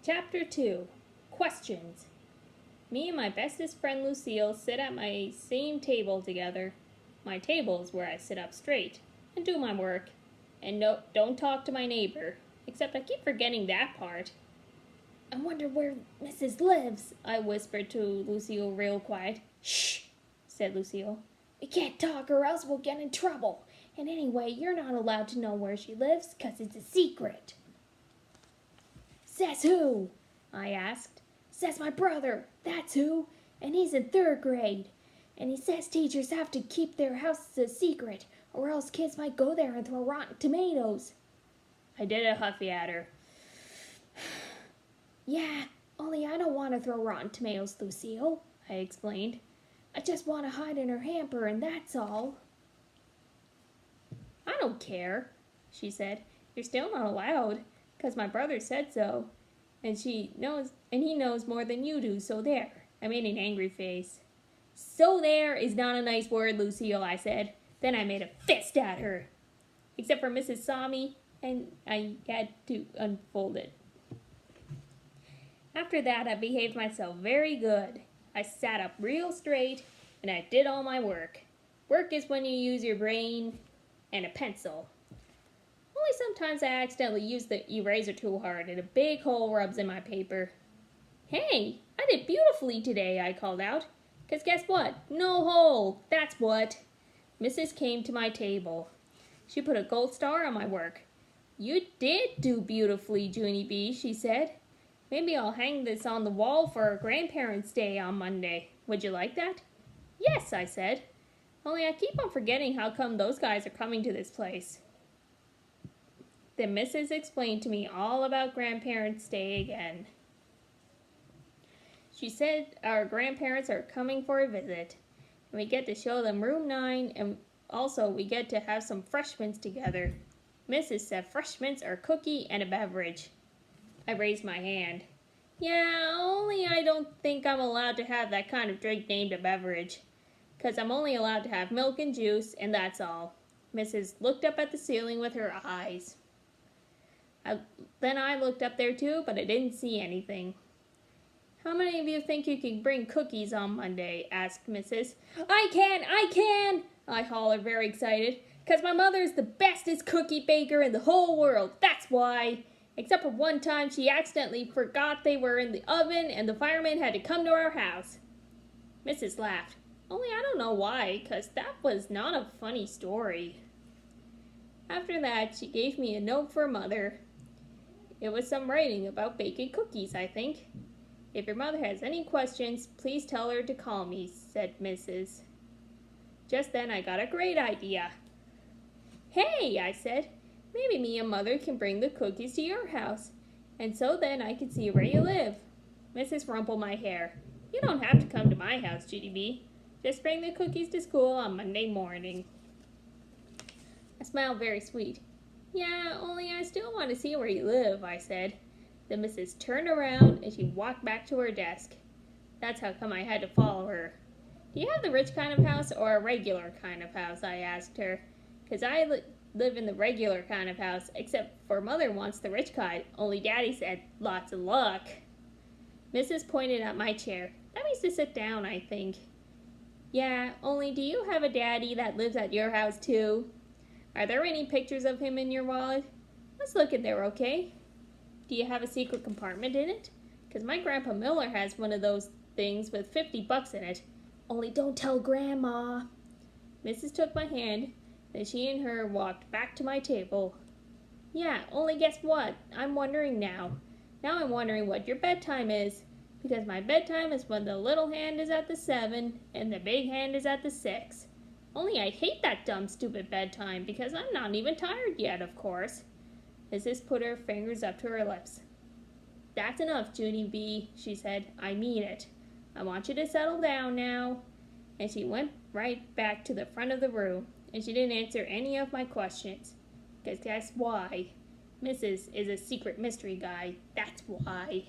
Chapter 2. Questions. Me and my bestest friend Lucille sit at my same table together. My table is where I sit up straight and do my work. And no, don't talk to my neighbor. Except I keep forgetting that part. I wonder where Mrs. lives, I whispered to Lucille real quiet. Shh, said Lucille. We can't talk or else we'll get in trouble. And anyway, you're not allowed to know where she lives, 'cause it's a secret. Says who? I asked. Says my brother, that's who, and he's in 3rd grade. And he says teachers have to keep their houses a secret, or else kids might go there and throw rotten tomatoes. I did a huffy at her. Yeah, only I don't want to throw rotten tomatoes, Lucille, I explained. I just want to hide in her hamper, and that's all. I don't care, she said. You're still not allowed, 'cause my brother said so. And he knows more than you do, so there. I made an angry face. So there is not a nice word, Lucille, I said. Then I made a fist at her. Except for Mrs. saw me, and I had to unfold it. After that, I behaved myself very good. I sat up real straight, and I did all my work. Work is when you use your brain and a pencil. Only sometimes I accidentally use the eraser too hard, and a big hole rubs in my paper. Hey, I did beautifully today, I called out. 'Cause guess what? No hole, that's what. Mrs. came to my table. She put a gold star on my work. You did do beautifully, Junie B., she said. Maybe I'll hang this on the wall for Grandparents' Day on Monday. Would you like that? Yes, I said. Only I keep on forgetting how come those guys are coming to this place. Then Mrs. explained to me all about Grandparents' Day again. She said our grandparents are coming for a visit, and we get to show them room 9, and also we get to have some refreshments together. Mrs. said refreshments are cookie and a beverage. I raised my hand. Yeah, only I don't think I'm allowed to have that kind of drink named a beverage, 'cause I'm only allowed to have milk and juice, and that's all. Mrs. looked up at the ceiling with her eyes. Then I looked up there too, but I didn't see anything. How many of you think you can bring cookies on Monday? Asked Mrs. I can! I hollered, very excited. 'Cause my mother's the bestest cookie baker in the whole world, that's why. Except for one time she accidentally forgot they were in the oven and the fireman had to come to our house. Mrs. laughed. Only I don't know why, 'cause that was not a funny story. After that, she gave me a note for Mother. It was some writing about baking cookies, I think. If your mother has any questions, please tell her to call me, said Mrs. Just then I got a great idea. Hey, I said, maybe me and Mother can bring the cookies to your house, and so then I can see where you live. Mrs. rumpled my hair. You don't have to come to my house, Junie B. Just bring the cookies to school on Monday morning. I smiled very sweet. Yeah, only I still want to see where you live, I said. Then Mrs. turned around and she walked back to her desk. That's how come I had to follow her. Do you have the rich kind of house or a regular kind of house? I asked her. 'Cause I live in the regular kind of house, except for Mother wants the rich kind, only Daddy said lots of luck. Mrs. pointed at my chair. That means to sit down, I think. Yeah, only do you have a daddy that lives at your house too? Are there any pictures of him in your wallet? Let's look in there, okay? Do you have a secret compartment in it? 'Cause my Grandpa Miller has one of those things with $50 in it. Only don't tell Grandma. Mrs. took my hand, then she and her walked back to my table. Yeah, only guess what? I'm wondering now. Now I'm wondering what your bedtime is. Because my bedtime is when the little hand is at the 7 and the big hand is at the 6. Only I hate that dumb, stupid bedtime because I'm not even tired yet, of course. Mrs. put her fingers up to her lips. That's enough, Junie B., she said. I mean it. I want you to settle down now. And she went right back to the front of the room, and she didn't answer any of my questions. Because guess why? Mrs. is a secret mystery guy. That's why.